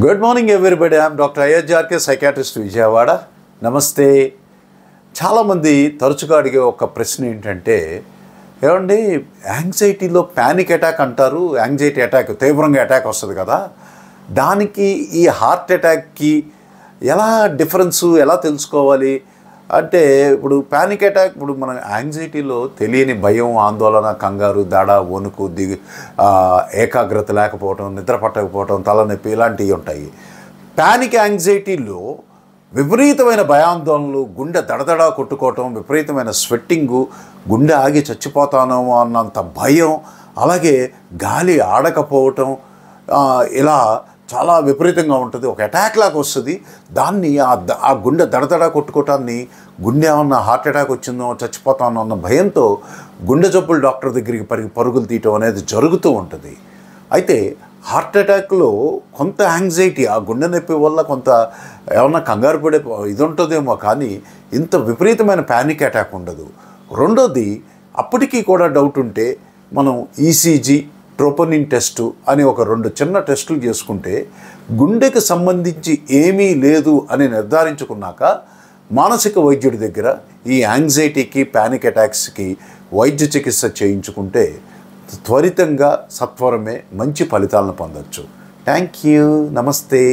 Good morning everybody. I'm doctor అయోధ్యార్కే, psychiatrist, Vijayawada. నమస్తే. చాలామంది తరచుగా అడిగే ఒక ప్రశ్న ఏంటంటే, ఏమండి యాంగ్జైటీలో ప్యానిక్ అటాక్ అంటారు, యాంగ్జైటీ అటాక్ తీవ్రంగా అటాక్ వస్తుంది కదా, దానికి ఈ హార్ట్ అటాక్కి ఎలా డిఫరెన్సు ఎలా తెలుసుకోవాలి అంటే, ఇప్పుడు ప్యానిక్ అటాక్, ఇప్పుడు మన యాంగ్జైటీలో తెలియని భయం, ఆందోళన, కంగారు, దడ, వణుకు, ఏకాగ్రత లేకపోవటం, నిద్ర పట్టకపోవటం, తలనొప్పి ఇలాంటివి ఉంటాయి. ప్యానిక్ యాంగ్జైటీలో విపరీతమైన భయాందోళనలు, గుండె దడదడ కొట్టుకోవటం, విపరీతమైన స్వెట్టింగు, గుండె ఆగి చచ్చిపోతానేమో అన్నంత భయం, అలాగే గాలి ఆడకపోవటం, ఇలా చాలా విపరీతంగా ఉంటుంది. ఒక అటాక్ లాగా వస్తుంది. దాన్ని ఆ గుండె దడదడ కొట్టుకోవటాన్ని, గుండె ఏమన్నా హార్ట్ అటాక్ వచ్చిందో చచ్చిపోతానో అన్న భయంతో గుండె జబ్బులు డాక్టర్ దగ్గరికి పరుగులు తీయటం అనేది జరుగుతూ ఉంటుంది. అయితే హార్ట్ అటాక్లో కొంత యాంగ్జైటీ, ఆ గుండె నొప్పి వల్ల కొంత ఏమన్నా కంగారు పడే ఇది ఉంటుందేమో, కానీ ఇంత విపరీతమైన ప్యానిక్ అటాక్ ఉండదు. రెండోది, అప్పటికీ కూడా డౌట్ ఉంటే మనం ఈసీజీ, ట్రోపోనిన్ టెస్టు అని ఒక 2 చిన్న టెస్టులు చేసుకుంటే గుండెకి సంబంధించి ఏమీ లేదు అని నిర్ధారించుకున్నాక మానసిక వైద్యుడి దగ్గర ఈ యాంగ్జైటీకి, ప్యానిక్ అటాక్స్కి వైద్య చికిత్స చేయించుకుంటే త్వరితంగా సత్వరమే మంచి ఫలితాలను పొందవచ్చు. Thank you. నమస్తే.